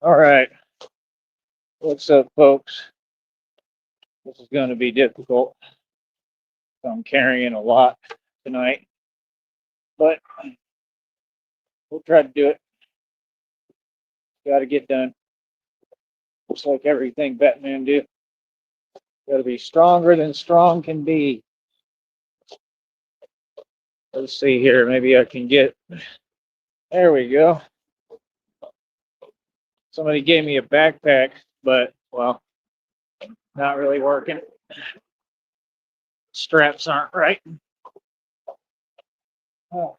All right. What's up, folks? This is going to be difficult. I'm carrying a lot tonight, but we'll try to do it. Got to get done. Just like everything Batman do. Got to be stronger than strong can be. Let's see here. Maybe I can get. There we go. Somebody gave me a backpack, but, well, not really working. Straps aren't right. Oh,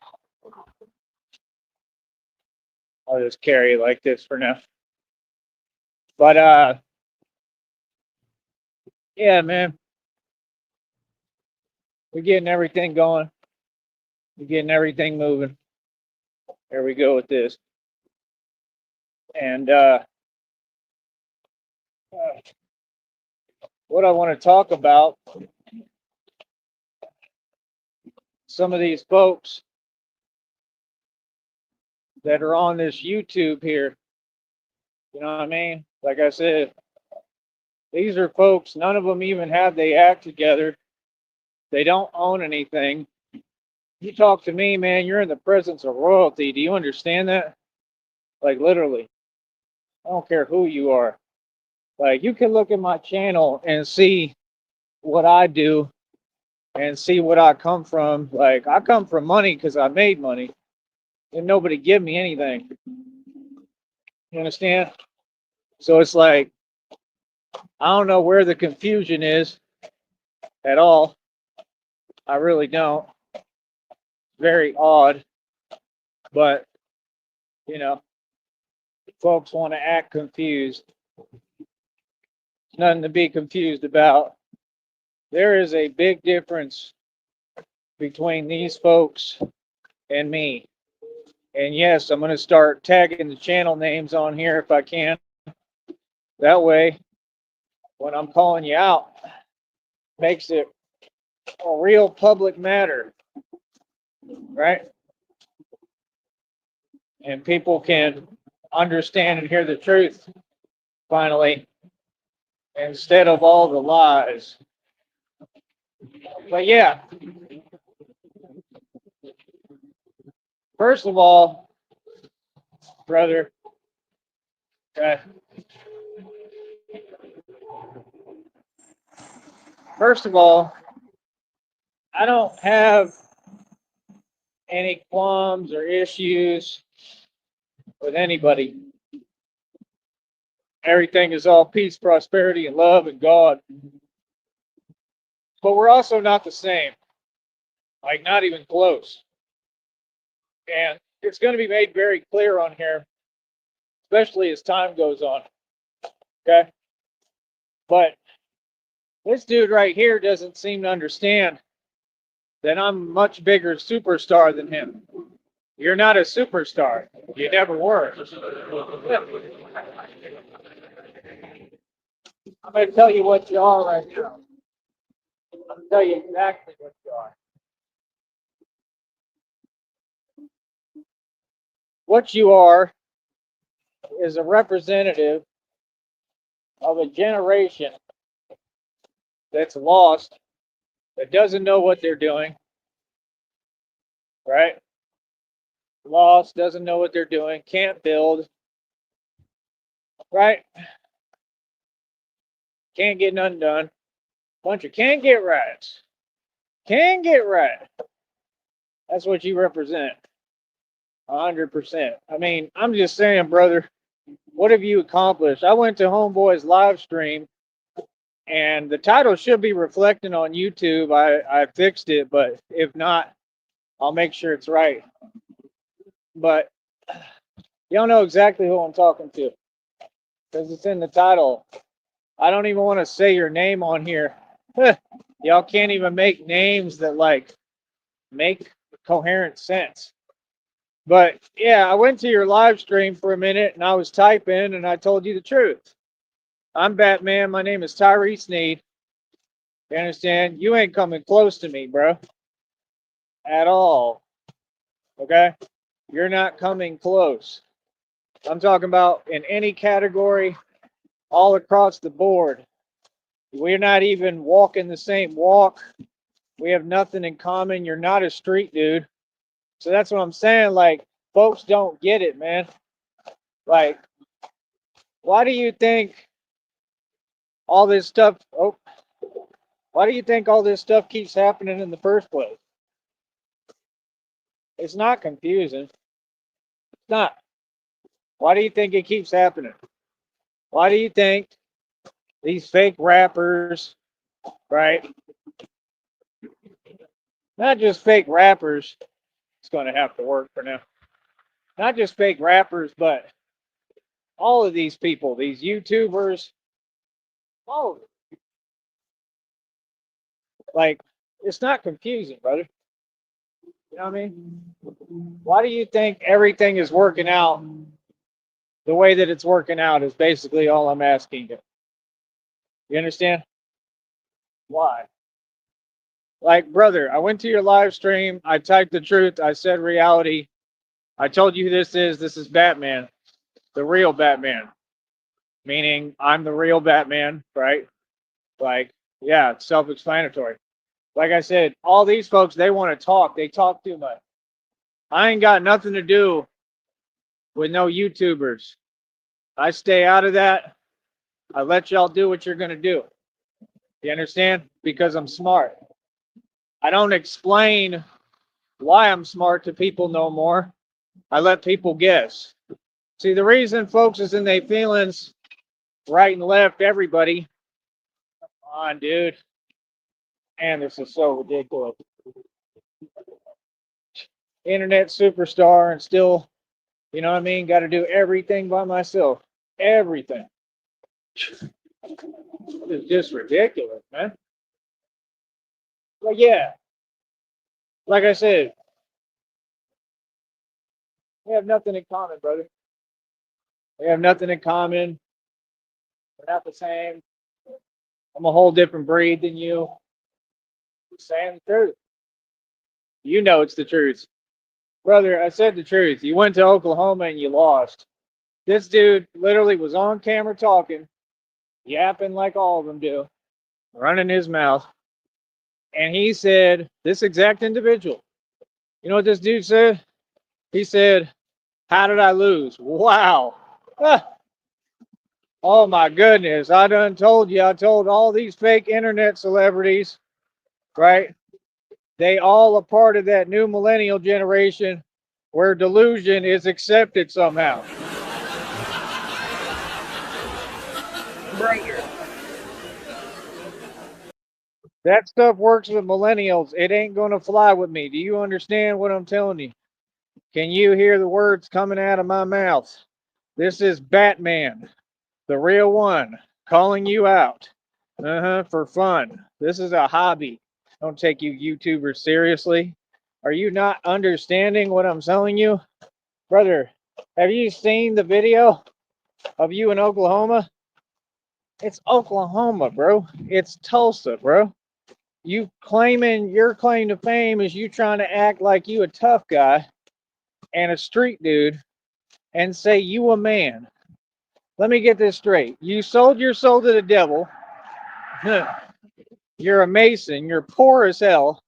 I'll just carry it like this for now. But, yeah, man. We're getting everything going. We're getting everything moving. There we go with this. And what I want to talk about, some of these folks that are on this YouTube here, you know what I mean? Like I said, these are folks, none of them even have they act together. They don't own anything. You talk to me, man, you're in the presence of royalty. Do you understand that? Like, literally. I don't care who you are. Like, you can look at my channel and see what I do and see what I come from. Like, I come from money because I made money. And nobody give me anything. You understand? So it's like, I don't know where the confusion is at all. I really don't. Very odd. But, you know, folks want to act confused. Nothing to be confused about. There is a big difference between these folks and me. And yes, I'm going to start tagging the channel names on here if I can. That way, when I'm calling you out, makes it a real public matter, right? And people can understand and hear the truth finally, instead of all the lies. But yeah, first of all, brother, uh, first of all, I don't have any qualms or issues with anybody. Everything is all peace, prosperity, and love and God. But we're also not the same. Like, not even close. And it's going to be made very clear on here, especially as time goes on. Okay? But this dude right here doesn't seem to understand that I'm a much bigger superstar than him. You're not a superstar. You never were. I'm going to tell you what you are right now. I'm going to tell you exactly what you are. What you are is a representative of a generation that's lost, that doesn't know what they're doing, right? Lost, doesn't know what they're doing, can't build, right? Can't get none done. Bunch of can't get rights. Can get right. That's what you represent. 100%. I mean, I'm just saying, brother, what have you accomplished? I went to Homeboy's live stream, and the title should be reflecting on YouTube. I fixed it, but if not, I'll make sure it's right. But y'all know exactly who I'm talking to because it's in the title. I don't even want to say your name on here. Y'all can't even make names that like make coherent sense. But yeah, I went to your live stream for a minute and I was typing and I told you the truth. I'm Batman. My name is Tyree Sneed. You understand? You ain't coming close to me, bro. At all. Okay? You're not coming close. I'm talking about in any category, all across the board. We're not even walking the same walk. We have nothing in common. You're not a street dude. So that's what I'm saying. Like, folks don't get it, man. Like, why do you think all this stuff? Oh, why do you think all this stuff keeps happening in the first place? It's not confusing. It's not. Why do you think it keeps happening? Why do you think these fake rappers, right? Not just fake rappers. It's going to have to work for now. Not just fake rappers, but all of these people, these YouTubers, all of it. Like, it's not confusing, brother. You know what I mean? Why do you think everything is working out the way that it's working out is basically all I'm asking you. You understand? Why? Like, brother, I went to your live stream. I typed the truth. I said reality. I told you who this is. This is Batman, the real Batman. Meaning I'm the real Batman, right? Like, yeah, it's self-explanatory. Like I said, all these folks, they want to talk. They talk too much. I ain't got nothing to do with no YouTubers. I stay out of that. I let y'all do what you're going to do. You understand? Because I'm smart. I don't explain why I'm smart to people no more. I let people guess. See, the reason folks is in their feelings, right and left, everybody. Come on, dude. Man, this is so ridiculous. Internet superstar and still, you know what I mean? Got to do everything by myself. Everything. It's just ridiculous, man. But yeah, like I said, we have nothing in common, brother. We have nothing in common. We're not the same. I'm a whole different breed than you. I'm saying the truth. You know it's the truth. Brother, I said the truth. You went to Oklahoma and you lost. This dude literally was on camera talking, yapping like all of them do, running his mouth. And he said, this exact individual, you know what this dude said? He said, how did I lose? Wow. Ah, oh my goodness. I done told you. I told all these fake internet celebrities, right? They all a part of that new millennial generation where delusion is accepted somehow. Brother. That stuff works with millennials. It ain't going to fly with me. Do you understand what I'm telling you? Can you hear the words coming out of my mouth? This is Batman, the real one, calling you out. For fun. This is a hobby. Don't take you YouTubers seriously. Are you not understanding what I'm telling you? Brother, have you seen the video of you in Oklahoma? It's Oklahoma, bro. It's Tulsa, bro. You claiming your claim to fame is you trying to act like you a tough guy and a street dude and say you a man. Let me get this straight. You sold your soul to the devil. You're a mason. You're poor as hell.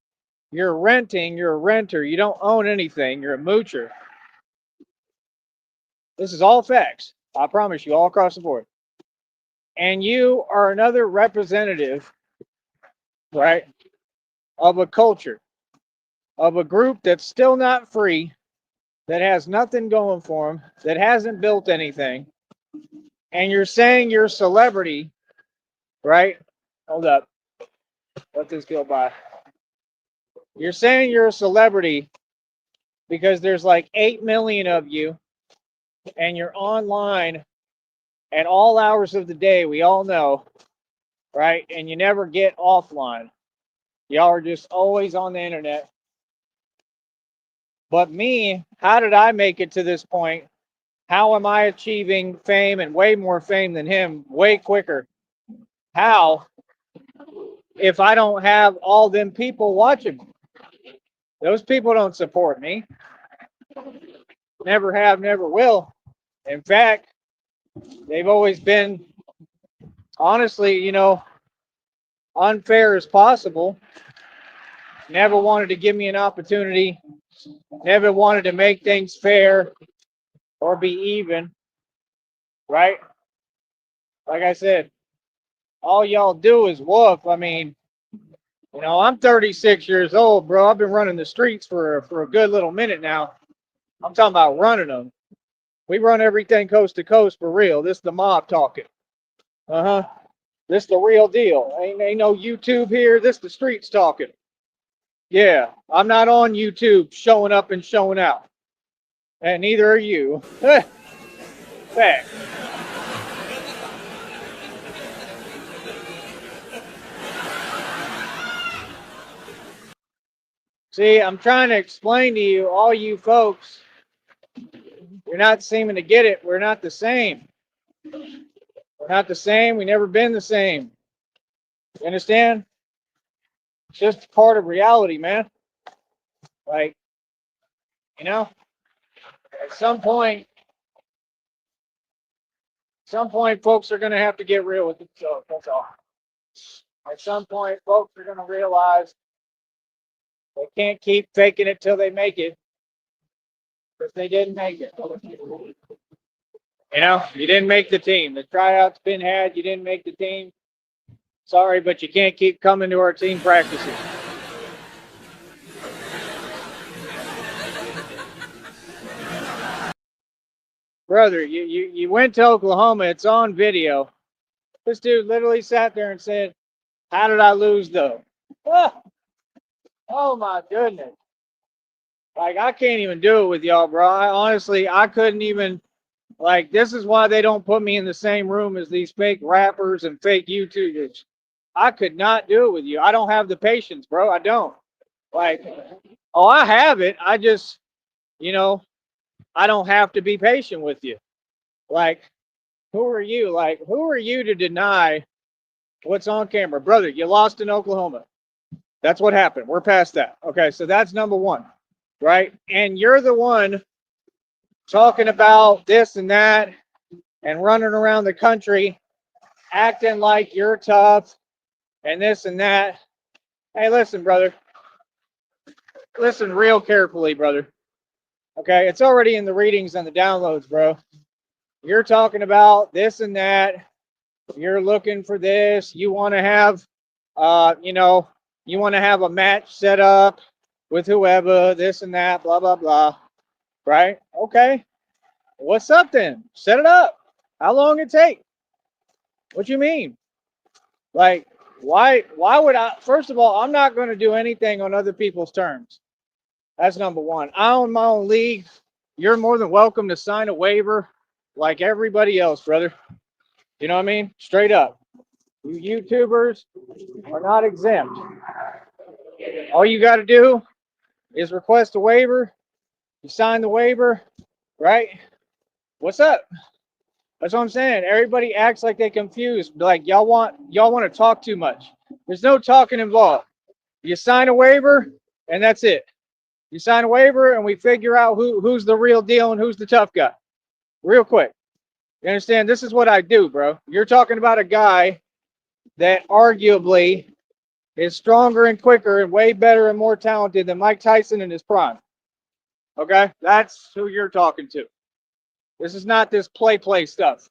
You're renting. You're a renter. You don't own anything. You're a moocher. This is all facts. I promise you, all across the board. And you are another representative, right, of a culture, of a group that's still not free, that has nothing going for them, that hasn't built anything. And you're saying you're a celebrity, right? Hold up. Let this go by. You're saying you're a celebrity because there's like 8 million of you and you're online at all hours of the day, we all know, right? And you never get offline. Y'all are just always on the internet. But me, how did I make it to this point? How am I achieving fame and way more fame than him way quicker? How? If I don't have all them people watching me. Those people don't support me. Never have, never will. In fact, they've always been, honestly, unfair as possible. Never wanted to give me an opportunity. Never wanted to make things fair or be even, right? Like I said, all y'all do is woof. I mean, I'm 36 years old, bro. I've been running the streets for a good little minute now. I'm talking about running them. We run everything coast to coast for real. This is the mob talking. Uh-huh. This is the real deal. Ain't no YouTube here. This is the streets talking. Yeah, I'm not on YouTube showing up and showing out. And neither are you. Fact. See, I'm trying to explain to you, all you folks, you're not seeming to get it. We're not the same. We're not the same. We've never been the same. You understand? It's just part of reality, man. Like, at some point, folks are going to have to get real with themselves. That's all. At some point, folks are going to realize they can't keep faking it till they make it, because they didn't make it. You didn't make the team. The tryout's been had. You didn't make the team. Sorry, but you can't keep coming to our team practices. Brother, you went to Oklahoma. It's on video. This dude literally sat there and said, "How did I lose though?" Ah, oh my goodness. Like, I can't even do it with y'all, bro. I couldn't even, like, this is why they don't put me in the same room as these fake rappers and fake YouTubers. I could not do it with you. I don't have the patience, bro. I don't. Like, oh, I have it. I just, I don't have to be patient with you. Like, who are you? Like, who are you to deny what's on camera? Brother, you lost in Oklahoma. That's what happened. We're past that. Okay, so that's number one, right? And you're the one talking about this and that and running around the country acting like you're tough and this and that. Hey, listen, brother. Listen real carefully, brother. Okay, it's already in the readings and the downloads, bro. You're talking about this and that. You're looking for this. You want to have, you want to have a match set up with whoever, this and that, blah, blah, blah. Right? Okay. What's up then? Set it up. How long it take? What you mean? Like, why would I? First of all, I'm not going to do anything on other people's terms. That's number one. I own my own league. You're more than welcome to sign a waiver like everybody else, brother. You know what I mean? Straight up. You YouTubers are not exempt. All you got to do is request a waiver. You sign the waiver, right? What's up? That's what I'm saying. Everybody acts like they confused. Like, y'all want to talk too much. There's no talking involved. You sign a waiver, and that's it. You sign a waiver, and we figure out who's the real deal and who's the tough guy. Real quick. You understand? This is what I do, bro. You're talking about a guy that arguably is stronger and quicker and way better and more talented than Mike Tyson in his prime. Okay? That's who you're talking to. This is not this play stuff.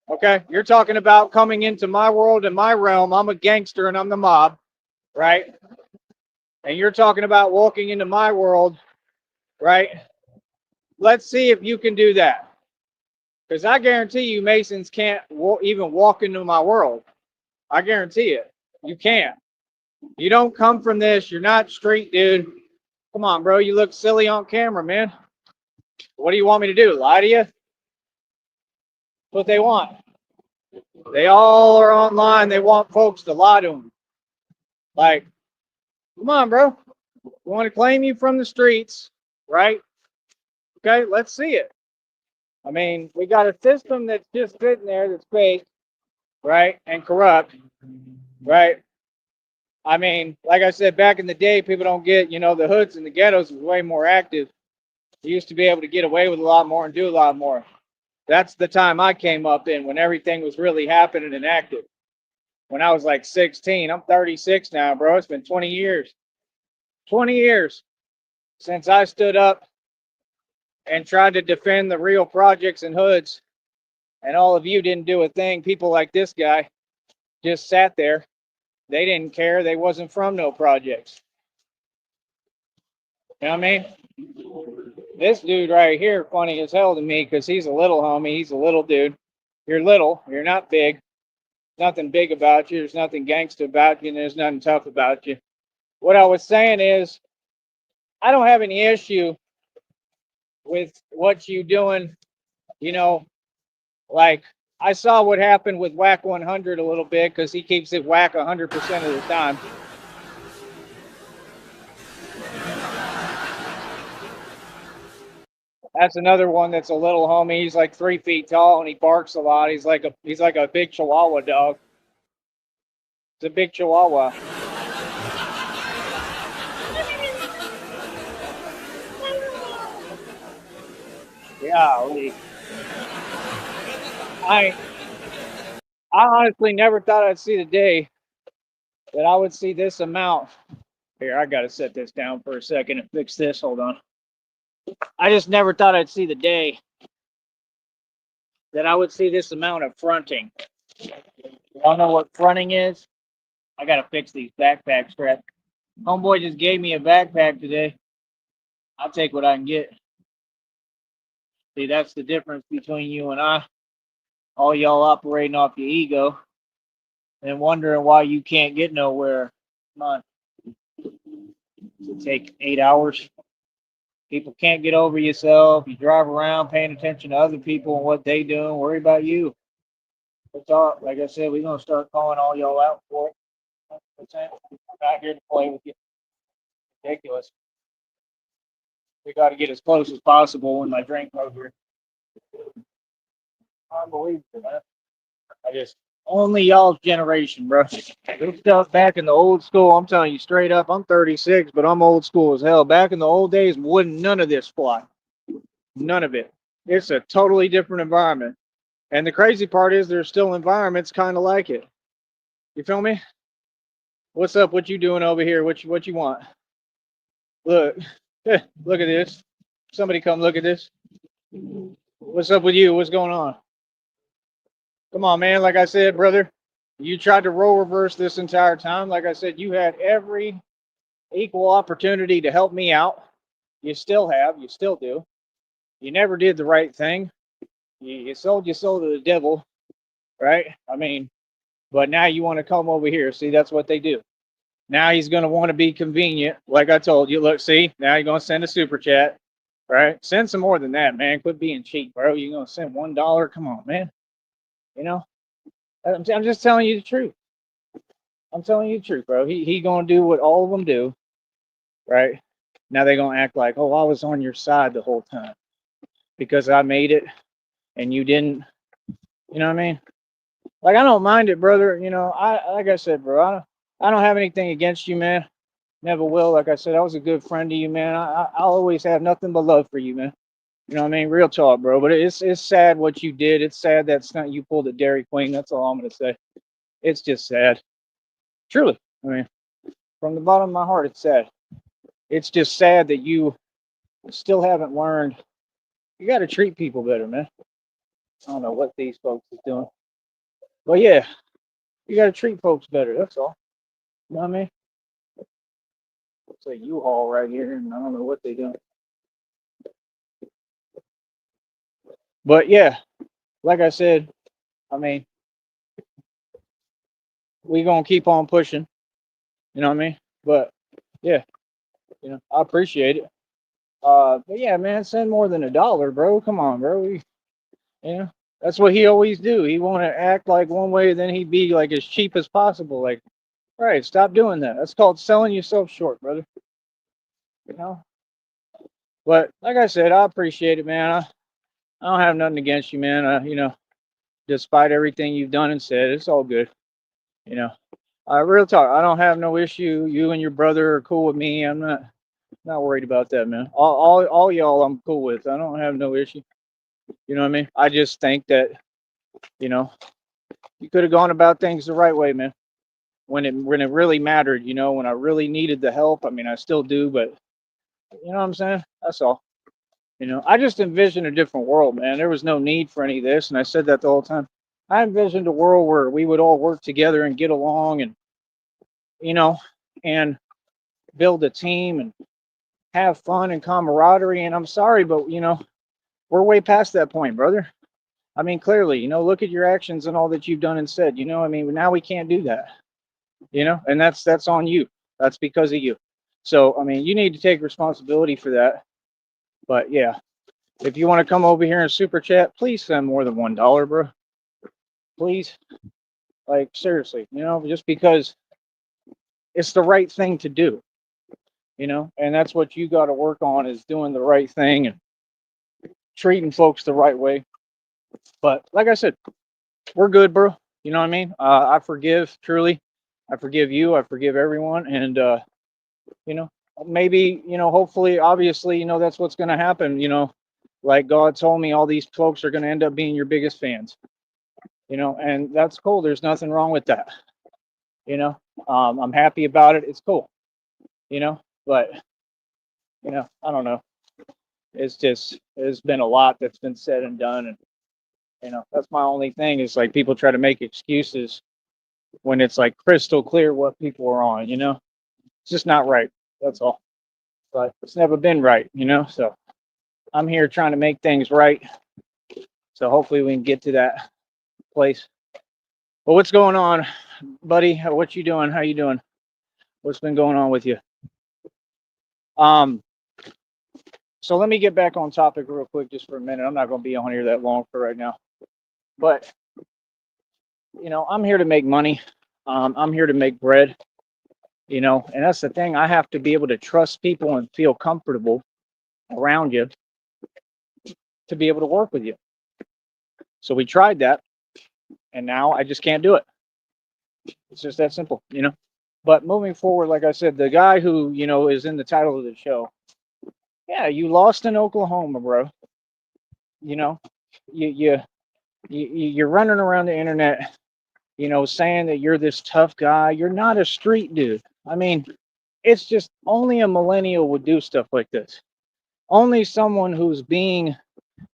Okay? You're talking about coming into my world and my realm. I'm a gangster and I'm the mob, right? And you're talking about walking into my world, right? Let's see if you can do that. Because I guarantee you Masons can't even walk into my world. I guarantee it. You can't. You don't come from this. You're not street, dude. Come on, bro. You look silly on camera, man. What do you want me to do? Lie to you? That's what they want. They all are online. They want folks to lie to them. Like, come on, bro. We want to claim you from the streets, right? Okay, let's see it. I mean, we got a system that's just sitting there that's fake, right? And corrupt, right? I mean, like I said, back in the day, people don't get, the hoods and the ghettos was way more active. You used to be able to get away with a lot more and do a lot more. That's the time I came up in when everything was really happening and active. When I was like 16, I'm 36 now, bro. It's been 20 years. 20 years since I stood up and tried to defend the real projects and hoods. And all of you didn't do a thing. People like this guy just sat there. They didn't care. They wasn't from no projects. You know what I mean? This dude right here, funny as hell to me because he's a little homie. He's a little dude. You're little. You're not big. Nothing big about you. There's nothing gangster about you. And there's nothing tough about you. What I was saying is, I don't have any issue with what you doing. You know, like I saw what happened with Whack 100 a little bit because he keeps it whack 100% of the time. That's another one that's a little homie. He's like 3 feet tall and he barks a lot. He's like a big Chihuahua dog. It's a big Chihuahua. Yeah, I honestly never thought I'd see the day that I would see this amount. Here, I gotta set this down for a second and fix this. Hold on. I just never thought I'd see the day that I would see this amount of fronting. Y'all know what fronting is? I gotta fix these backpack straps. Homeboy just gave me a backpack today. I'll take what I can get. See, that's the difference between you and I. All y'all operating off your ego and wondering why you can't get nowhere. Come on. It'll take 8 hours. People can't get over yourself. You drive around paying attention to other people and what they do and worry about you. It's all, like I said, we're gonna start calling all y'all out for it. I'm not here to play with you. Ridiculous. We got to get as close as possible when my drink over. Unbelievable, man. I just only y'all's generation, bro. This stuff back in the old school. I'm telling you straight up. I'm 36, but I'm old school as hell. Back in the old days, wouldn't none of this fly. None of it. It's a totally different environment. And the crazy part is there's still environments kind of like it. You feel me? What's up? What you doing over here? What you want? Look, look at this. Somebody come look at this. What's up with you? What's going on? Come on, man. Like I said, brother, you tried to role reverse this entire time. Like I said, you had every equal opportunity to help me out. You still have. You still do. You never did the right thing. You sold your soul to the devil, right? I mean, but now you want to come over here. See, that's what they do. Now he's going to want to be convenient. Like I told you, look, see, now you're going to send a super chat, right? Send some more than that, man. Quit being cheap, bro. You're going to send $1. Come on, man. You know, I'm just telling you the truth. I'm telling you the truth, bro. He going to do what all of them do, right? Now they're going to act like, oh, I was on your side the whole time because I made it and you didn't. You know what I mean? Like, I don't mind it, brother. You know, like I said, bro, I don't have anything against you, man. Never will. Like I said, I was a good friend to you, man. I'll always have nothing but love for you, man. You know what I mean? Real talk, bro. But it's sad what you did. It's sad that you pulled a Dairy Queen. That's all I'm gonna say. It's just sad. Truly. I mean, from the bottom of my heart, it's sad. It's just sad that you still haven't learned. You got to treat people better, man. I don't know what these folks is doing. But yeah, you got to treat folks better. That's all. You know what I mean? It's a U-Haul right here, and I don't know what they're doing. But yeah, like I said, I mean, we gonna keep on pushing. You know what I mean? But yeah, you know, I appreciate it. But yeah, man, send more than $1, bro. Come on, bro. You know, that's what he always do. He want to act like one way, then he be like as cheap as possible. Like, right? Stop doing that. That's called selling yourself short, brother. You know. But like I said, I appreciate it, man. I don't have nothing against you, man. You know, despite everything you've done and said, it's all good. You know, real talk. I don't have no issue. You and your brother are cool with me. I'm not worried about that, man. All y'all, I'm cool with. I don't have no issue. You know what I mean? I just think that, you know, you could have gone about things the right way, man. When it really mattered, when I really needed the help. I mean, I still do, but you know what I'm saying? That's all. I just envisioned a different world, man. There was no need for any of this, and I said that the whole time. I envisioned a world where we would all work together and get along, and you know, and build a team and have fun and camaraderie. And I'm sorry, but we're way past that point, brother. I mean, clearly, look at your actions and all that you've done and said. I mean, now we can't do that. And that's on you. That's because of you. So, I mean, you need to take responsibility for that. But yeah, if you want to come over here and super chat, please send more than $1, bro. Please. Like, seriously, just because it's the right thing to do, and that's what you got to work on, is doing the right thing and treating folks the right way. But like I said, we're good, bro. You know what I mean? I forgive, truly. I forgive you. I forgive everyone. And, you know, maybe, hopefully, obviously, that's what's going to happen. Like God told me, all these folks are going to end up being your biggest fans, and that's cool. There's nothing wrong with that. I'm happy about it. It's cool, but, I don't know. There's been a lot that's been said and done. And, that's my only thing, is like people try to make excuses when it's like crystal clear what people are on, it's just not right. That's all. But it's never been right, so I'm here trying to make things right. So hopefully we can get to that place. But what's going on, buddy? What you doing? How you doing? What's been going on with you? So let me get back on topic real quick just for a minute. I'm not going to be on here that long for right now. But, I'm here to make money. I'm here to make bread, and that's the thing. I have to be able to trust people and feel comfortable around you to be able to work with you. So we tried that, and now I just can't do it. It's just that simple, But moving forward, like I said, the guy who, is in the title of the show, yeah, you lost in Oklahoma, bro. You're running around the internet, saying that you're this tough guy. You're not a street dude. I mean, it's just only a millennial would do stuff like this. Only someone who's being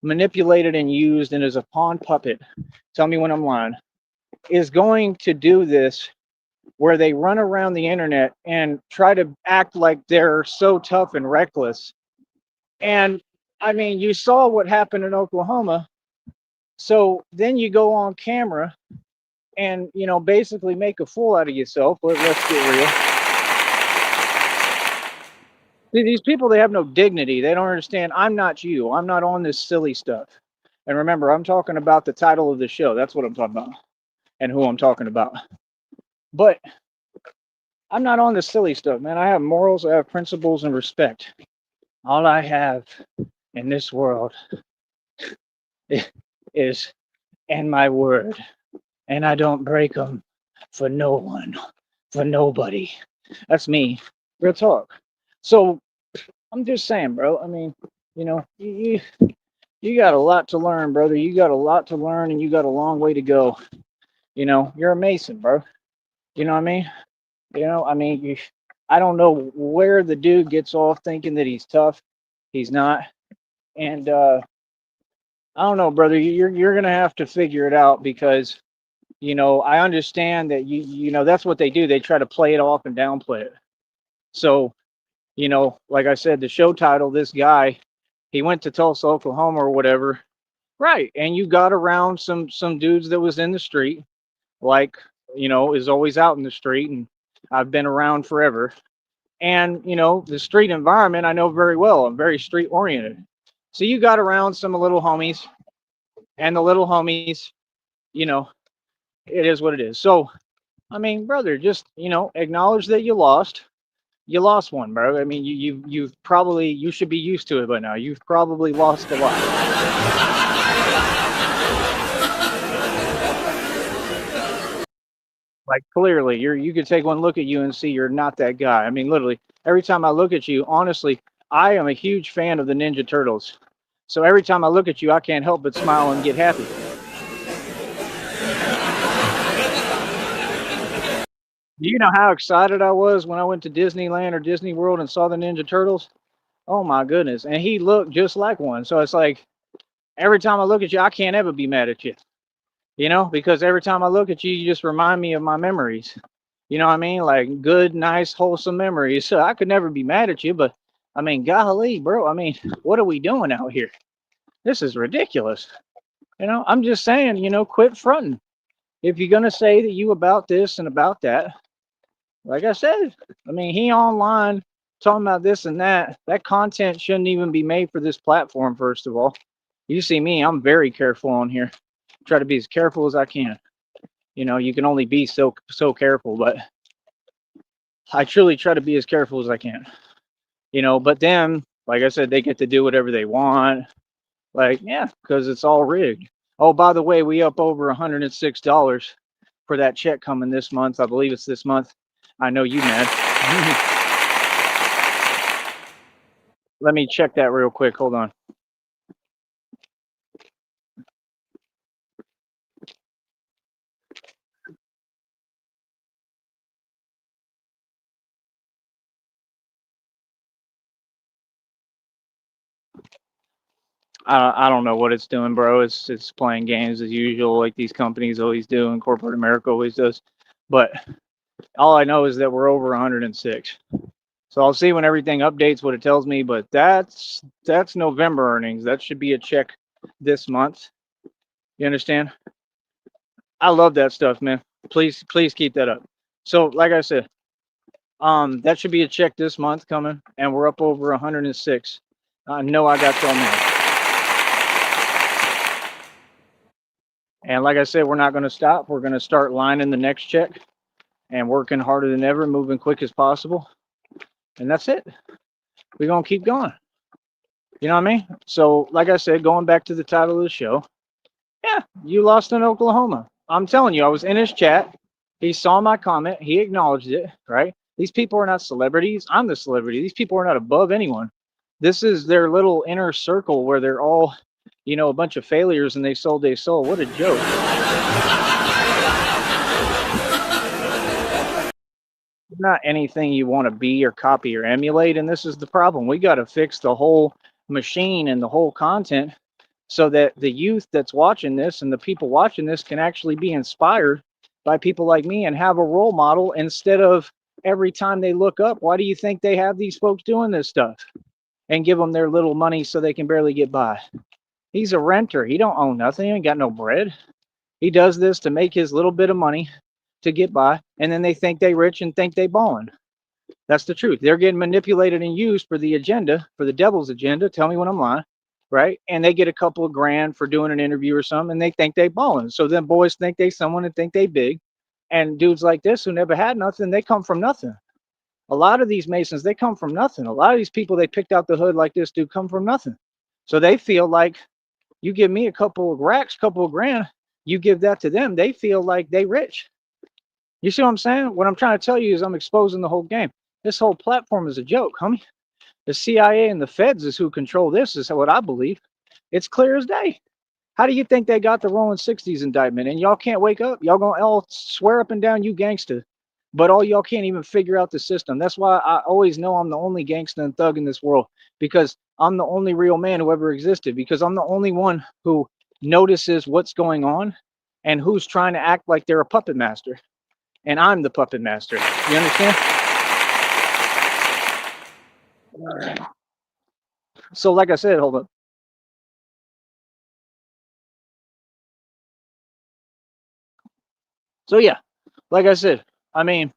manipulated and used and is a pawn puppet, tell me when I'm lying, is going to do this, where they run around the internet and try to act like they're so tough and reckless. And I mean, you saw what happened in Oklahoma. So then you go on camera and, basically make a fool out of yourself. Let's get real. See, these people, they have no dignity. They don't understand. I'm not you. I'm not on this silly stuff. And remember, I'm talking about the title of the show. That's what I'm talking about, and who I'm talking about. But I'm not on this silly stuff, man. I have morals, I have principles, and respect. All I have in this world is and my word, and I don't break them for no one, for nobody. That's me. Real talk. So I'm just saying, bro. I mean, you got a lot to learn, brother. You got a lot to learn, and you got a long way to go. You're a Mason, bro. You know what I mean? I mean, I don't know where the dude gets off thinking that he's tough. He's not. And I don't know, brother. You're gonna have to figure it out, because I understand that that's what they do. They try to play it off and downplay it. So like I said, the show title, this guy, he went to Tulsa, Oklahoma, or whatever, right? And you got around some dudes that was in the street, like is always out in the street, and I've been around forever. And the street environment I know very well. I'm very street oriented. So you got around some little homies, and the little homies, it is what it is. So I mean, brother, just acknowledge that you lost. You lost one, bro. I mean, you've probably, you should be used to it by now. You've probably lost a lot. Like, clearly, you could take one look at you and see you're not that guy. I mean, literally, every time I look at you, honestly, I am a huge fan of the Ninja Turtles. So every time I look at you, I can't help but smile and get happy. Do you know how excited I was when I went to Disneyland or Disney World and saw the Ninja Turtles? Oh my goodness. And he looked just like one. So it's like every time I look at you, I can't ever be mad at you, because every time I look at you, you just remind me of my memories. You know what I mean? Like good, nice, wholesome memories. So I could never be mad at you, but I mean, golly, bro, I mean, what are we doing out here? This is ridiculous. I'm just saying, quit fronting. If you're going to say that you about this and about that, like I said, I mean, he online talking about this and that. That content shouldn't even be made for this platform, first of all. You see me, I'm very careful on here. Try to be as careful as I can. You can only be so careful, but I truly try to be as careful as I can. But then, like I said, they get to do whatever they want. Like, yeah, because it's all rigged. Oh, by the way, we up over $106 for that check coming this month. I believe it's this month. I know you mad. Let me check that real quick. Hold on. I don't know what it's doing, bro. It's playing games as usual, like these companies always do, and corporate America always does. But all I know is that we're over 106. So I'll see when everything updates what it tells me. But that's November earnings. That should be a check this month. You understand? I love that stuff, man. Please keep that up. So like I said, that should be a check this month coming, and we're up over 106. I know I got y'all now. And like I said, we're not going to stop. We're going to start lining the next check and working harder than ever, moving quick as possible. And that's it. We're going to keep going. You know what I mean? So, like I said, going back to the title of the show, yeah, you lost in Oklahoma. I'm telling you, I was in his chat. He saw my comment. He acknowledged it, right? These people are not celebrities. I'm the celebrity. These people are not above anyone. This is their little inner circle where they're all, a bunch of failures and they sold their soul. What a joke. Not anything you want to be or copy or emulate. And this is the problem. We got to fix the whole machine and the whole content so that the youth that's watching this and the people watching this can actually be inspired by people like me and have a role model instead of every time they look up, why do you think they have these folks doing this stuff and give them their little money so they can barely get by? He's a renter. He don't own nothing. He ain't got no bread. He does this to make his little bit of money to get by, and then they think they rich and think they balling. That's the truth. They're getting manipulated and used for the agenda, for the devil's agenda. Tell me when I'm lying, right? And they get a couple of grand for doing an interview or something, and they think they balling. So then boys think they someone and think they big, and dudes like this who never had nothing, they come from nothing. A lot of these Masons, they come from nothing. A lot of these people they picked out the hood like this dude come from nothing. So they feel like you give me a couple of racks, couple of grand, you give that to them, they feel like they rich. You see what I'm saying? What I'm trying to tell you is I'm exposing the whole game. This whole platform is a joke, homie. The CIA and the feds is who control this, is what I believe. It's clear as day. How do you think they got the Rolling 60s indictment? And y'all can't wake up? Y'all gonna all swear up and down you gangsta. But all y'all can't even figure out the system. That's why I always know I'm the only gangsta and thug in this world. Because I'm the only real man who ever existed. Because I'm the only one who notices what's going on and who's trying to act like they're a puppet master. And I'm the puppet master. You understand? So like I said, hold up. So yeah, like I said, I mean,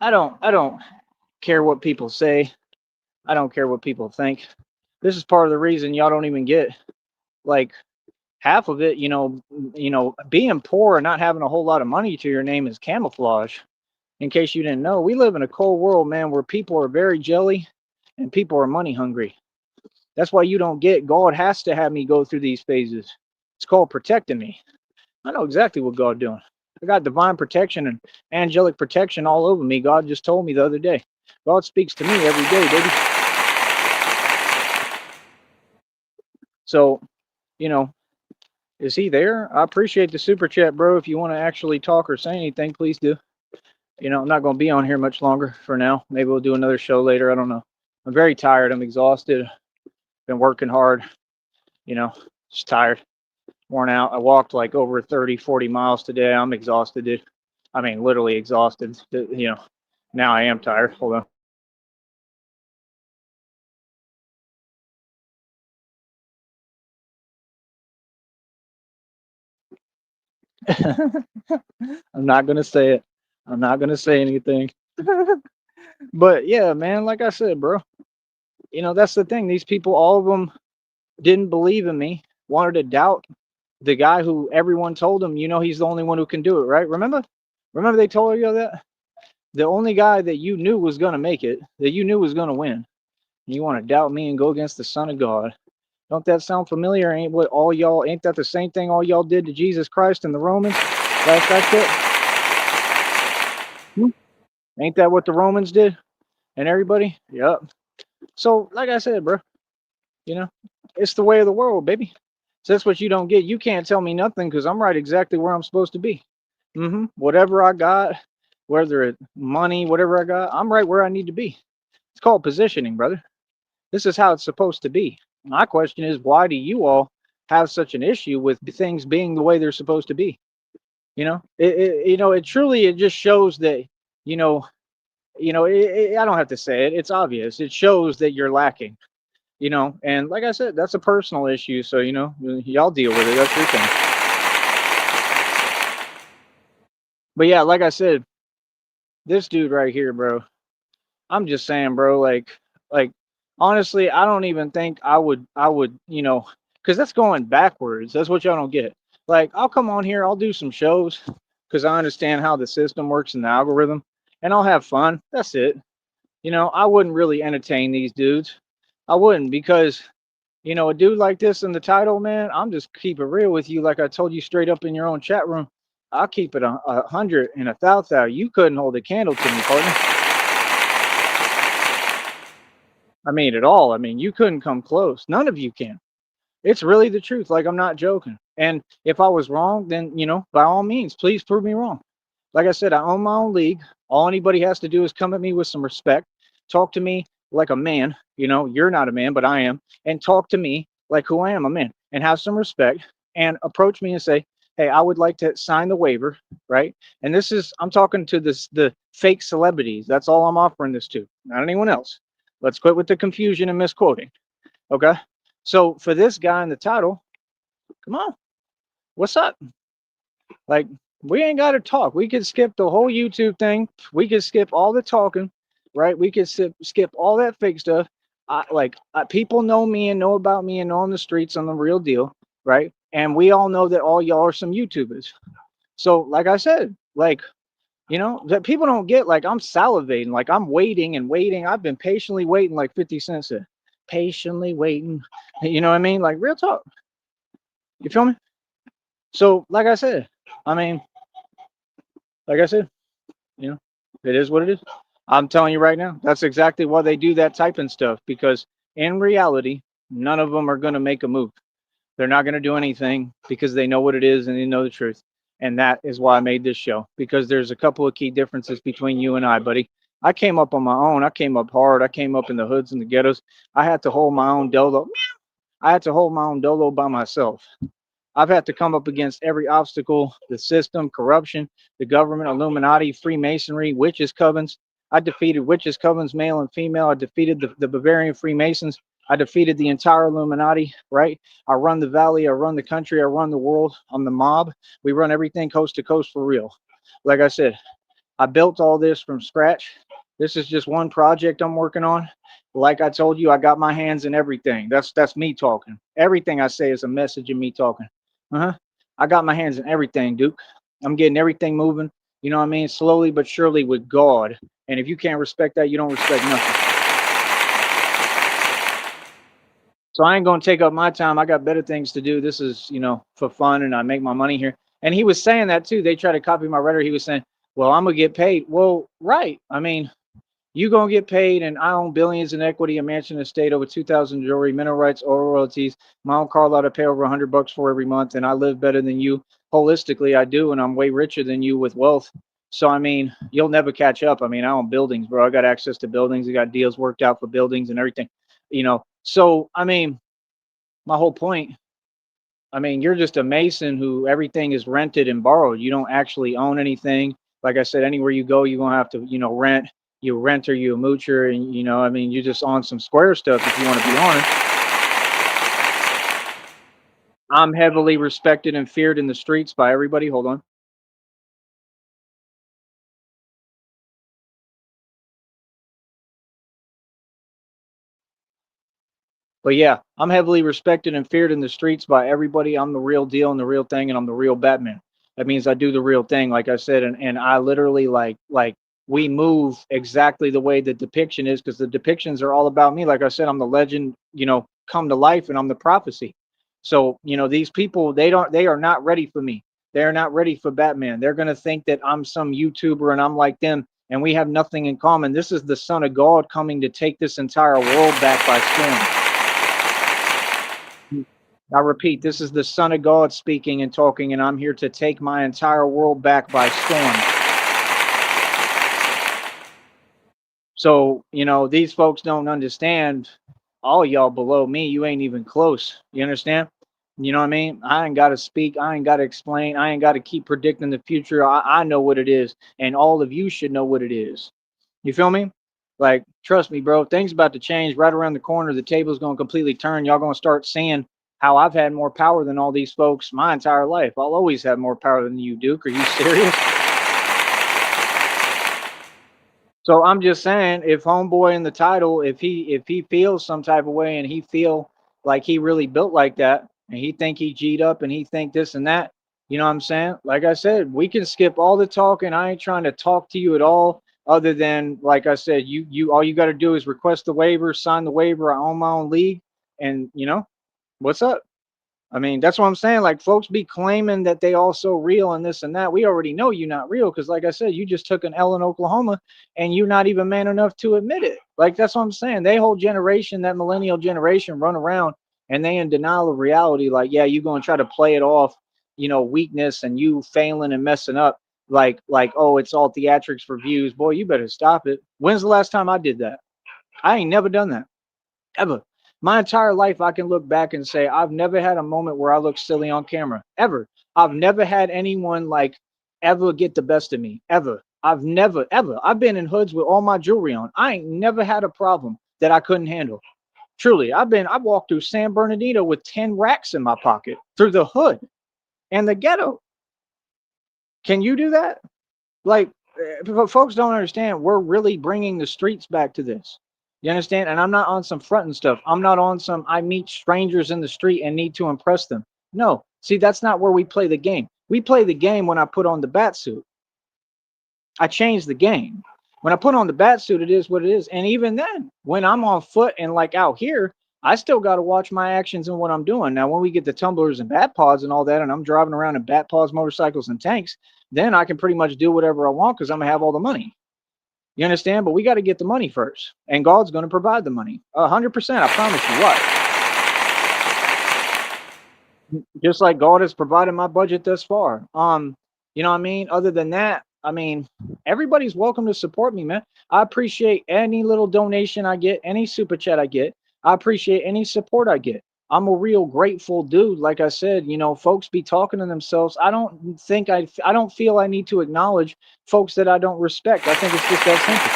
I don't care what people say. I don't care what people think. This is part of the reason y'all don't even get like half of it, being poor and not having a whole lot of money to your name is camouflage. In case you didn't know, we live in a cold world, man, where people are very jelly and people are money hungry. That's why you don't get God has to have me go through these phases. It's called protecting me. I know exactly what God doing. I got divine protection and angelic protection all over me. God just told me the other day. God speaks to me every day, baby. So, you know, is he there? I appreciate the super chat, bro. If you want to actually talk or say anything, please do. I'm not going to be on here much longer for now. Maybe we'll do another show later. I don't know. I'm very tired. I'm exhausted. Been working hard, just tired, worn out. I walked like over 30, 40 miles today. I'm exhausted, dude. I mean, literally exhausted. Now I am tired. Hold on. I'm not going to say it. I'm not going to say anything. But yeah, man, like I said, bro, that's the thing. These people, all of them didn't believe in me, wanted to doubt the guy who everyone told him, he's the only one who can do it, right? Remember they told you that? The only guy that you knew was going to make it, that you knew was going to win. You want to doubt me and go against the Son of God. Don't that sound familiar? Ain't that the same thing all y'all did to Jesus Christ and the Romans? Last I checked. Ain't that what the Romans did? And everybody? Yep. So, like I said, bro, you know, it's the way of the world, baby. So that's what you don't get. You can't tell me nothing because I'm right exactly where I'm supposed to be. Whatever I got, whether it's money, whatever I got, I'm right where I need to be. It's called positioning, brother. This is how it's supposed to be. My question is, why do you all have such an issue with things being the way they're supposed to be? It truly, it just shows that, I don't have to say it. It's obvious. It shows that you're lacking, and like I said, that's a personal issue. So, y'all deal with it. That's your thing. But yeah, like I said, this dude right here, bro, I'm just saying, bro, like honestly, I don't even think I would, because that's going backwards. That's what y'all don't get. Like, I'll come on here, I'll do some shows because I understand how the system works and the algorithm, and I'll have fun. That's it. I wouldn't really entertain these dudes. I wouldn't because, a dude like this in the title, man, I'm just keep it real with you. Like I told you straight up in your own chat room, I'll keep it a hundred and a thousand. You couldn't hold a candle to me, partner. I mean, at all. I mean, you couldn't come close. None of you can. It's really the truth. Like, I'm not joking. And if I was wrong, then, by all means, please prove me wrong. Like I said, I own my own league. All anybody has to do is come at me with some respect, talk to me like a man. You're not a man, but I am. And talk to me like who I am, a man, and have some respect and approach me and say, hey, I would like to sign the waiver, right? And I'm talking to the fake celebrities. That's all I'm offering this to, not anyone else. Let's quit with the confusion and misquoting. Okay. So for this guy in the title, come on, what's up? Like, we ain't got to talk. We could skip the whole YouTube thing. We could skip all the talking, right? We could skip all that fake stuff. People know me and know about me and know on the streets I'm the real deal, right? And we all know that all y'all are some YouTubers. So, like I said, that people don't get, like, I'm salivating, like I'm waiting and waiting. I've been patiently waiting, like 50 Cent said, patiently waiting. You know what I mean? Like, real talk. You feel me? So, like I said, I mean, like I said, it is what it is. I'm telling you right now, that's exactly why they do that typing stuff, because in reality, none of them are going to make a move. They're not going to do anything because they know what it is and they know the truth. And that is why I made this show, because there's a couple of key differences between you and I, buddy. I came up on my own. I came up hard. I came up in the hoods and the ghettos. I had to hold my own dolo. I had to hold my own dolo by myself. I've had to come up against every obstacle, the system, corruption, the government, Illuminati, Freemasonry, witches' covens. I defeated witches' covens, male and female. I defeated the Bavarian Freemasons. I defeated the entire Illuminati, right? I run the valley. I run the country. I run the world. I'm the mob. We run everything coast to coast for real. Like I said, I built all this from scratch. This is just one project I'm working on. Like I told you, I got my hands in everything. That's me talking. Everything I say is a message of me talking. I got my hands in everything, Duke. I'm getting everything moving. You know what I mean? Slowly but surely with God. And if you can't respect that, you don't respect nothing. So I ain't gonna take up my time. I got better things to do. This is, for fun, and I make my money here. And he was saying that too. They try to copy my rhetoric. He was saying, "Well, I'm gonna get paid." Well, right. I mean, You gonna get paid, and I own billions in equity, a mansion, estate, over 2,000 jewelry, mineral rights, oil royalties. My own car lot I pay over $100 for every month, and I live better than you. Holistically, I do, and I'm way richer than you with wealth. So I mean, you'll never catch up. I mean, I own buildings, bro. I got access to buildings. I got deals worked out for buildings and everything. So I mean, my whole point. I mean, you're just a mason who everything is rented and borrowed. You don't actually own anything. Like I said, anywhere you go, you're gonna have to, rent. You a renter, you a moocher, and I mean, you're just on some square stuff if you want to be honest. I'm heavily respected and feared in the streets by everybody. Hold on. But yeah, I'm heavily respected and feared in the streets by everybody. I'm the real deal and the real thing, and I'm the real Batman. That means I do the real thing, like I said, and I literally like we move exactly the way the depiction is because the depictions are all about me. Like I said, I'm the legend, come to life, and I'm the prophecy. So these people they are not ready for me. They are not ready for Batman. They're gonna think that I'm some YouTuber and I'm like them, and we have nothing in common. This is the Son of God coming to take this entire world back by storm. I repeat, this is the Son of God speaking and talking, and I'm here to take my entire world back by storm. So, these folks don't understand. All y'all below me, you ain't even close. You understand? You know what I mean? I ain't got to speak. I ain't got to explain. I ain't got to keep predicting the future. I know what it is, and all of you should know what it is. You feel me? Like, trust me, bro. Things about to change right around the corner. The table's going to completely turn. Y'all going to start seeing how I've had more power than all these folks my entire life. I'll always have more power than you, Duke. Are you serious? So I'm just saying, if homeboy in the title, if he feels some type of way and he feel like he really built like that, and he think he G'd up and he think this and that, you know what I'm saying? Like I said, we can skip all the talking. I ain't trying to talk to you at all, other than like I said, you all you got to do is request the waiver, sign the waiver. I own my own league, and what's up? I mean, that's what I'm saying. Like, folks be claiming that they also real and this and that. We already know you're not real because, like I said, you just took an L in Oklahoma, and you're not even man enough to admit it. Like, that's what I'm saying. They whole generation, that millennial generation, run around and they in denial of reality. Like, yeah, you going to try to play it off, weakness and you failing and messing up. Like, oh, it's all theatrics for views. Boy, you better stop it. When's the last time I did that? I ain't never done that ever. My entire life, I can look back and say I've never had a moment where I look silly on camera ever. I've never had anyone like ever get the best of me ever. I've never ever. I've been in hoods with all my jewelry on. I ain't never had a problem that I couldn't handle. Truly, I walked through San Bernardino with 10 racks in my pocket through the hood and the ghetto. Can you do that? Like, but folks don't understand. We're really bringing the streets back to this. You understand? And I'm not on some front and stuff. I'm not on some I meet strangers in the street and need to impress them. No, see, that's not where we play the game. We play the game when I put on the bat suit. I change the game. When I put on the bat suit, it is what it is. And even then, when I'm on foot and like out here, I still got to watch my actions and what I'm doing. Now, when we get the tumblers and bat pods and all that, and I'm driving around in bat pods, motorcycles, and tanks, then I can pretty much do whatever I want because I'm gonna have all the money. You understand? But we got to get the money first, and God's going to provide the money. 100%. I promise you what. Just like God has provided my budget thus far. You know what I mean? Other than that, I mean, everybody's welcome to support me, man. I appreciate any little donation I get, any super chat I get. I appreciate any support I get. I'm a real grateful dude. Like I said, folks be talking to themselves. I don't feel I need to acknowledge folks that I don't respect. I think it's just that simple.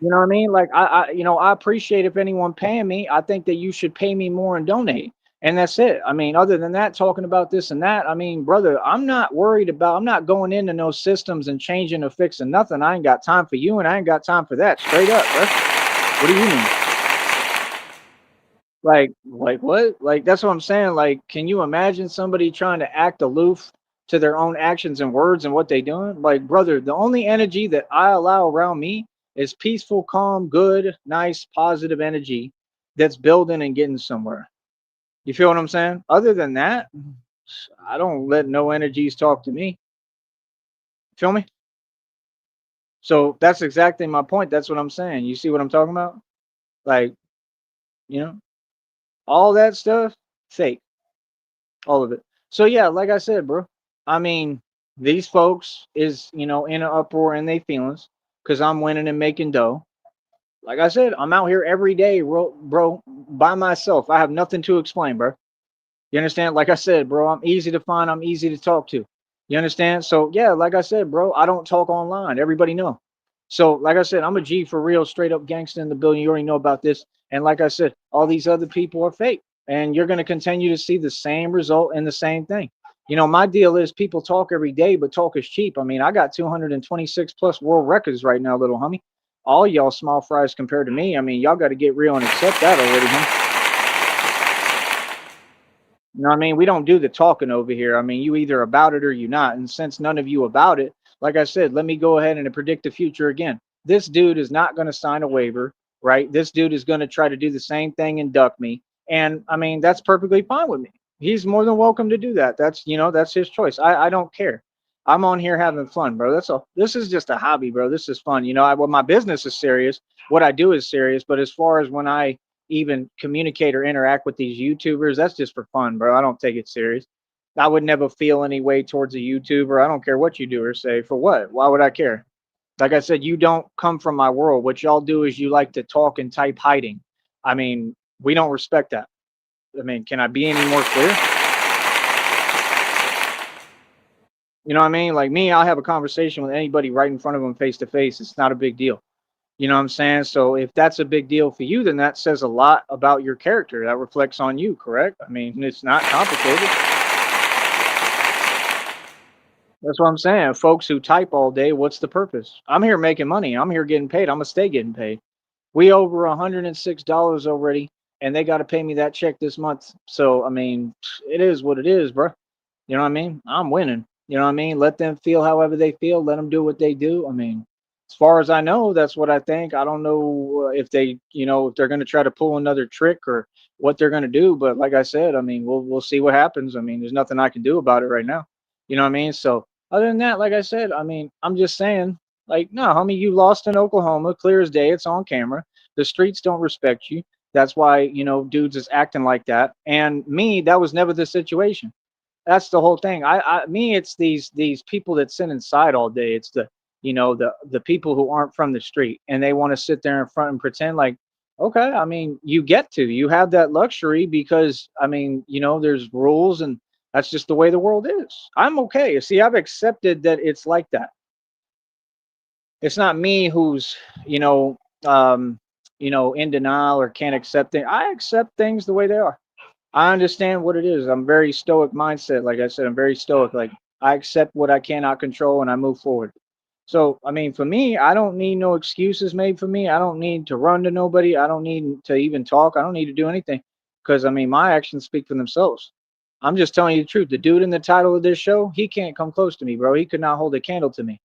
You know what I mean? Like I appreciate if anyone paying me. I think that you should pay me more and donate. And that's it. I mean, other than that, talking about this and that, I mean, brother, I'm not going into no systems and changing or fixing nothing. I ain't got time for you and I ain't got time for that. Straight up, bro. What do you mean? Like what? Like that's what I'm saying. Like, can you imagine somebody trying to act aloof to their own actions and words and what they doing? Like, brother, the only energy that I allow around me is peaceful, calm, good, nice, positive energy that's building and getting somewhere. You feel what I'm saying? Other than that, I don't let no energies talk to me. Feel me? So that's exactly my point. That's what I'm saying. You see what I'm talking about? Like, you know, all that stuff, fake, all of it. So yeah, like I said, bro. I mean, these folks is in an uproar and they feelings because I'm winning and making dough. Like I said, I'm out here every day, bro, by myself. I have nothing to explain, bro. You understand? Like I said, bro, I'm easy to find. I'm easy to talk to. You understand? So yeah, like I said, bro, I don't talk online. Everybody know. So like I said, I'm a G for real, straight up gangster in the building. You already know about this. And like I said, all these other people are fake, and you're going to continue to see the same result and the same thing. My deal is people talk every day, but talk is cheap. I mean, I got 226 plus world records right now, little homie. All y'all small fries compared to me. I mean, y'all got to get real and accept that already, huh? You know what I mean? We don't do the talking over here. I mean, you either about it or you not. And since none of you about it, like I said, let me go ahead and predict the future again. This dude is not going to sign a waiver, right? This dude is going to try to do the same thing and duck me. And I mean, that's perfectly fine with me. He's more than welcome to do that. That's his choice. I don't care. I'm on here having fun, bro. That's all. This is just a hobby, bro. This is fun. Well, my business is serious. What I do is serious. But as far as when I even communicate or interact with these YouTubers, that's just for fun, bro. I don't take it serious. I would never feel any way towards a YouTuber. I don't care what you do or say. For what? Why would I care? Like I said, you don't come from my world. What y'all do is you like to talk and type hiding. I mean, we don't respect that. I mean, can I be any more clear? You know what I mean? Like me, I'll have a conversation with anybody right in front of them face to face. It's not a big deal. You know what I'm saying? So if that's a big deal for you, then that says a lot about your character. That reflects on you, correct? I mean, it's not complicated. That's what I'm saying. Folks who type all day, what's the purpose? I'm here making money. I'm here getting paid. I'm gonna stay getting paid. We over $106 already, and they got to pay me that check this month. So I mean, it is what it is, bro. You know what I mean? I'm winning. You know what I mean? Let them feel however they feel. Let them do what they do. I mean, as far as I know, that's what I think. I don't know if if they're going to try to pull another trick or what they're going to do. But like I said, I mean, we'll see what happens. I mean, there's nothing I can do about it right now. You know what I mean? So other than that, like I said, I mean, I'm just saying, like, no, homie, you lost in Oklahoma, clear as day. It's on camera. The streets don't respect you. That's why dudes is acting like that. And me, that was never the situation. That's the whole thing. It's these people that sit inside all day. It's the people who aren't from the street and they want to sit there in front and pretend like, okay, I mean, you have that luxury because I mean, there's rules and that's just the way the world is. I'm okay. See, I've accepted that it's like that. It's not me who's, you know, um, in denial or can't accept it. I accept things the way they are. I understand what it is. I'm very stoic mindset. Like I said, I'm very stoic. Like I accept what I cannot control and I move forward. So, I mean, for me, I don't need no excuses made for me. I don't need to run to nobody. I don't need to even talk. I don't need to do anything because, I mean, my actions speak for themselves. I'm just telling you the truth. The dude in the title of this show, he can't come close to me, bro. He could not hold a candle to me.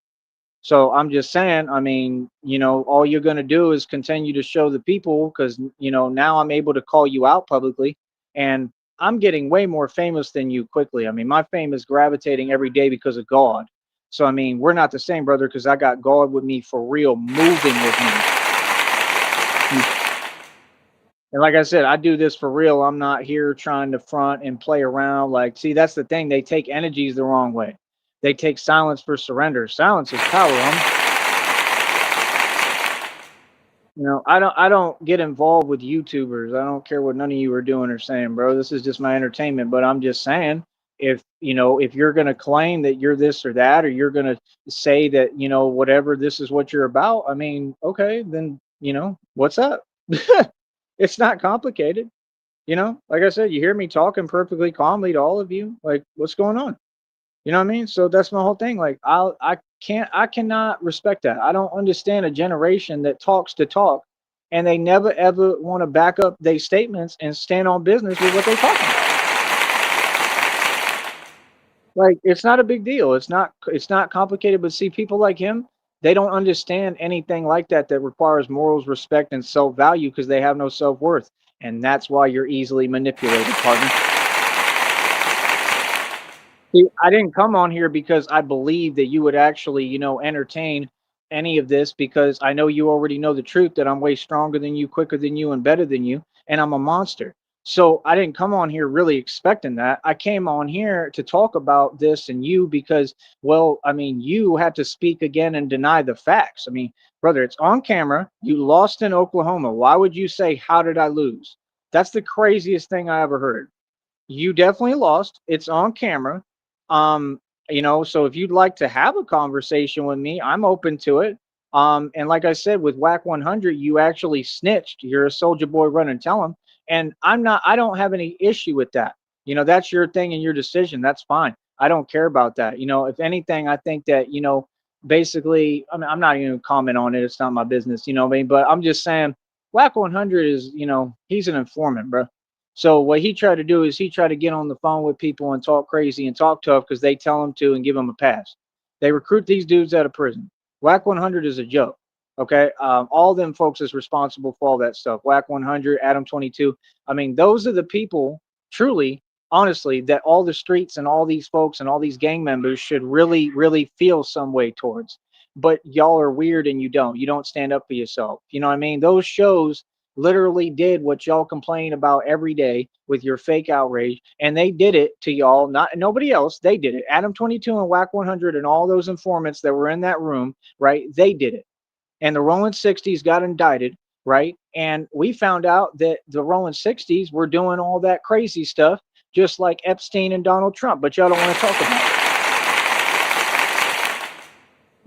So I'm just saying, I mean, all you're going to do is continue to show the people because, now I'm able to call you out publicly and I'm getting way more famous than you quickly. I mean, my fame is gravitating every day because of God. So, I mean, we're not the same, brother, because I got God with me for real, moving with me. And like I said, I do this for real. I'm not here trying to front and play around. Like, see, that's the thing. They take energies the wrong way. They take silence for surrender. Silence is power. I don't get involved with YouTubers. I don't care what none of you are doing or saying, bro. This is just my entertainment. But I'm just saying, if you're gonna claim that you're this or that, or you're gonna say that, whatever this is what you're about, I mean, okay, then what's up? It's not complicated. Like I said, you hear me talking perfectly calmly to all of you. Like, what's going on? You know what I mean? So that's my whole thing. Like I cannot respect that. I don't understand a generation that talks to talk and they never ever want to back up their statements and stand on business with what they talking about. Like it's not a big deal. It's not complicated, but see people like him, they don't understand anything like that requires morals, respect, and self-value because they have no self-worth. And that's why you're easily manipulated, partner. See, I didn't come on here because I believe that you would actually, entertain any of this because I know you already know the truth that I'm way stronger than you, quicker than you, and better than you, and I'm a monster. So I didn't come on here really expecting that. I came on here to talk about this and you because, well, I mean, you had to speak again and deny the facts. I mean, brother, it's on camera. You lost in Oklahoma. Why would you say, how did I lose? That's the craziest thing I ever heard. You definitely lost. It's on camera. Um, so if you'd like to have a conversation with me, I'm open to it. And like I said, with WAC 100, you actually snitched. You're a soldier boy, run and tell him. And I don't have any issue with that. That's your thing and your decision. That's fine. I don't care about that. If anything, I think that, basically, I mean, I'm not even comment on it. It's not my business, you know what I mean? But I'm just saying, WAC 100 is, he's an informant, bro. So what he tried to do is he tried to get on the phone with people and talk crazy and talk tough because they tell him to and give him a pass. They recruit these dudes out of prison. WAC 100 is a joke. Okay, all them folks is responsible for all that stuff. WAC 100, Adam 22. I mean, those are the people, truly, honestly, that all the streets and all these folks and all these gang members should really, really feel some way towards. But y'all are weird and you don't. You don't stand up for yourself. You know what I mean? Those shows literally did what y'all complain about every day with your fake outrage, and they did it to y'all, not nobody else. They did it. Adam 22 and WAC 100 and all those informants that were in that room, right? They did it. And the Rolling 60s got indicted, right? And we found out that the Rolling 60s were doing all that crazy stuff, just like Epstein and Donald Trump, but y'all don't want to talk about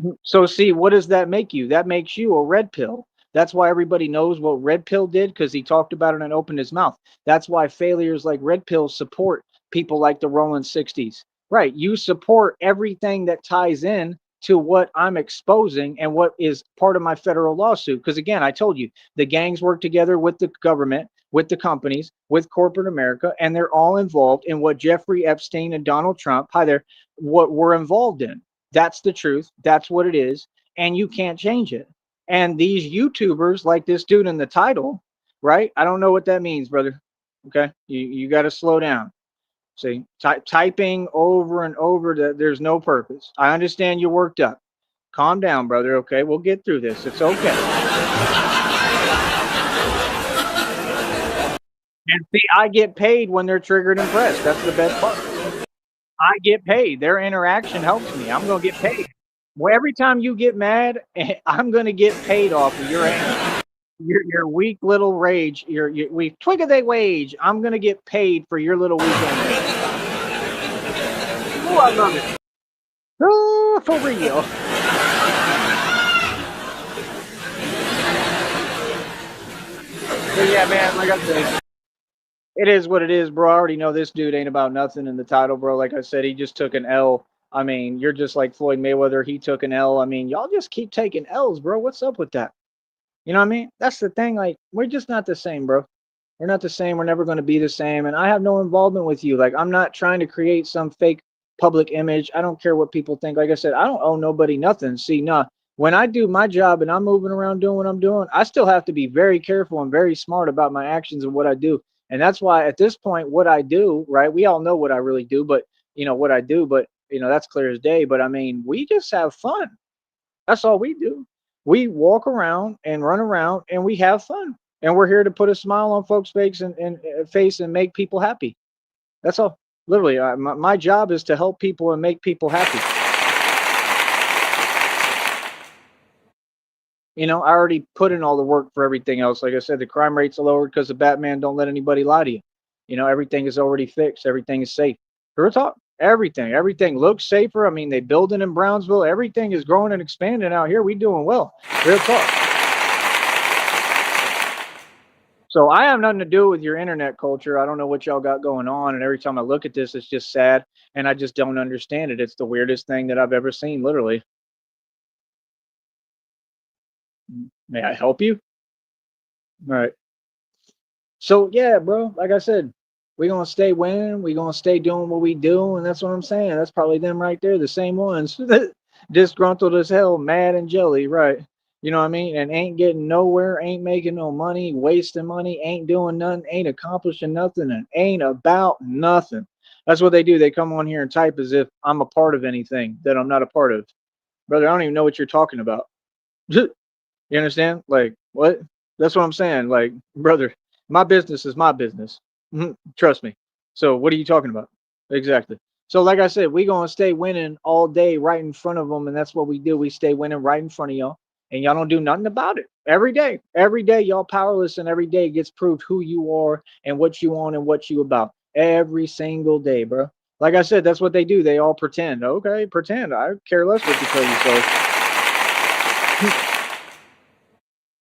it. So see, what does that make you? That makes you a red pill. That's why everybody knows what Red Pill did because he talked about it and opened his mouth. That's why failures like Red Pill support people like the Rolling 60s. Right. You support everything that ties in to what I'm exposing and what is part of my federal lawsuit. Because again, I told you the gangs work together with the government, with the companies, with corporate America, and they're all involved in what Jeffrey Epstein and Donald Trump, hi there, what we're involved in. That's the truth. That's what it is. And you can't change it. And these YouTubers, like this dude in the title, right? I don't know what that means, brother. Okay. You got to slow down. See, typing over and over, that there's no purpose. I understand you're worked up. Calm down, brother. Okay. We'll get through this. It's okay. And see, I get paid when they're triggered and pressed. That's the best part. I get paid. Their interaction helps me. I'm going to get paid. Well, every time you get mad, I'm going to get paid off of your anger. Your weak little rage, your weak twig of they wage. I'm going to get paid for your little weekend. Oh, I love it. Oh, for real. But yeah, man, like I said, it is what it is, bro. I already know this dude ain't about nothing in the title, bro. Like I said, he just took an L. I mean, you're just like Floyd Mayweather. He took an L. I mean, y'all just keep taking L's, bro. What's up with that? You know what I mean? That's the thing. Like, we're just not the same, bro. We're not the same. We're never going to be the same. And I have no involvement with you. Like, I'm not trying to create some fake public image. I don't care what people think. Like I said, I don't owe nobody nothing. See, nah, when I do my job and I'm moving around doing what I'm doing, I still have to be very careful and very smart about my actions and what I do. And that's why at this point, what I do, right? We all know what I really do, but what I do, but that's clear as day. But I mean, we just have fun. That's all we do. We walk around and run around and we have fun. And we're here to put a smile on folks' face and face and make people happy. That's all. Literally, my job is to help people and make people happy. I already put in all the work for everything else. Like I said, the crime rate's lowered because the Batman don't let anybody lie to you. Everything is already fixed. Everything is safe. Real talk. Everything looks safer. I mean, they building in Brownsville. Everything is growing and expanding out here. We doing well. Real talk. So I have nothing to do with your internet culture. I don't know what y'all got going on. And every time I look at this, it's just sad. And I just don't understand it. It's the weirdest thing that I've ever seen, literally. May I help you? All right. So yeah, bro, like I said, we're gonna stay winning, we're gonna stay doing what we do, and that's what I'm saying. That's probably them right there, the same ones. Disgruntled as hell, mad and jelly, right? You know what I mean? And ain't getting nowhere, ain't making no money, wasting money, ain't doing nothing, ain't accomplishing nothing, and ain't about nothing. That's what they do. They come on here and type as if I'm a part of anything that I'm not a part of. Brother, I don't even know what you're talking about. You understand? Like, what? That's what I'm saying. Like, brother, my business is my business. Trust me. So, what are you talking about? Exactly. So, like I said, we gonna stay winning all day right in front of them, and that's what we do. We stay winning right in front of y'all, and y'all don't do nothing about it. Every day, y'all powerless, and every day gets proved who you are and what you want and what you about. Every single day, bro. Like I said, that's what they do. They all pretend. Okay, pretend. I care less what you tell yourself.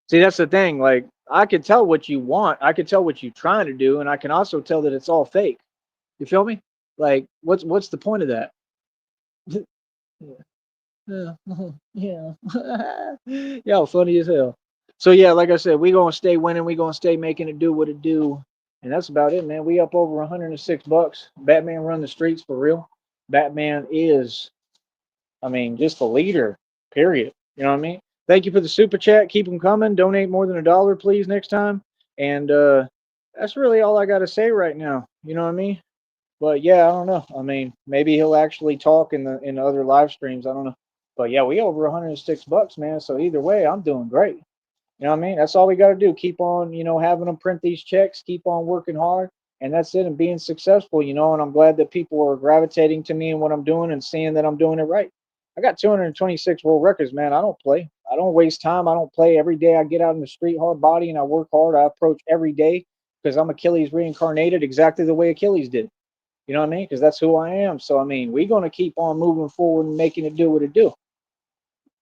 See, that's the thing. Like, I could tell what you want. I could tell what you're trying to do, and I can also tell that it's all fake. You feel me? Like, what's the point of that? Yeah, yeah, yeah. Funny as hell. So yeah, like I said, we gonna stay winning. We gonna stay making it do what it do, and that's about it, man. We up over $106. Batman run the streets for real. Batman is, I mean, just the leader. Period. You know what I mean? Thank you for the super chat. Keep them coming. Donate more than $1, please, next time. And that's really all I got to say right now. You know what I mean? But yeah, I don't know. I mean, maybe he'll actually talk in the other live streams. I don't know. But yeah, we over $106, man. So either way, I'm doing great. You know what I mean? That's all we got to do. Keep on, having them print these checks, keep on working hard, and that's it, and being successful, and I'm glad that people are gravitating to me and what I'm doing and seeing that I'm doing it right. I got 226 world records, man. I don't play. I don't waste time. I don't play. Every day I get out in the street hard body and I work hard. I approach every day because I'm Achilles reincarnated exactly the way Achilles did. You know what I mean? Because that's who I am. So, I mean, we're going to keep on moving forward and making it do what it do.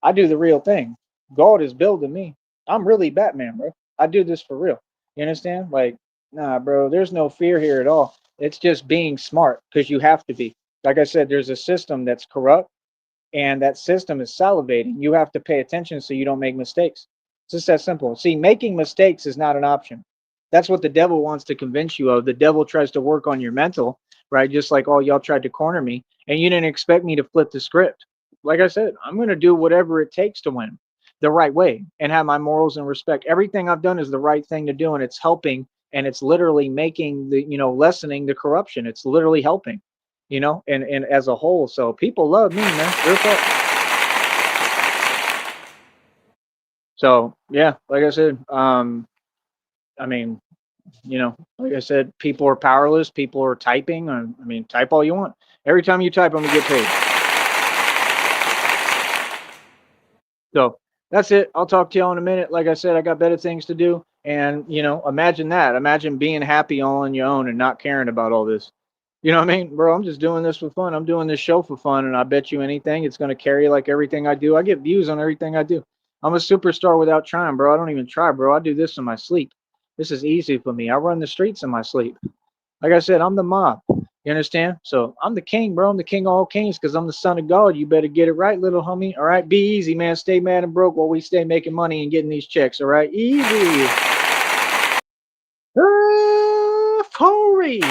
I do the real thing. God is building me. I'm really Batman, bro. I do this for real. You understand? Like, nah, bro, there's no fear here at all. It's just being smart because you have to be. Like I said, there's a system that's corrupt and that system is salivating. You have to pay attention so you don't make mistakes. It's just that simple. See, making mistakes is not an option. That's what the devil wants to convince you of. The devil tries to work on your mental, right? Just like all y'all tried to corner me, and you didn't expect me to flip the script. Like I said, I'm going to do whatever it takes to win the right way and have my morals and respect. Everything I've done is the right thing to do, and it's helping, and it's literally making lessening the corruption. It's literally helping, and as a whole. So people love me, man. So yeah, like I said, I mean, like I said, people are powerless. People are typing. I mean, type all you want. Every time you type, I'm gonna get paid. So that's it. I'll talk to y'all in a minute. Like I said, I got better things to do. And imagine that. Imagine being happy all on your own and not caring about all this. You know what I mean, bro? I'm just doing this for fun. I'm doing this show for fun, and I bet you anything, it's gonna carry like everything I do. I get views on everything I do. I'm a superstar without trying, bro. I don't even try, bro. I do this in my sleep. This is easy for me. I run the streets in my sleep. Like I said, I'm the mob. You understand? So I'm the king, bro. I'm the king of all kings because I'm the son of God. You better get it right, little homie. All right, be easy, man. Stay mad and broke while we stay making money and getting these checks. All right, easy. For real.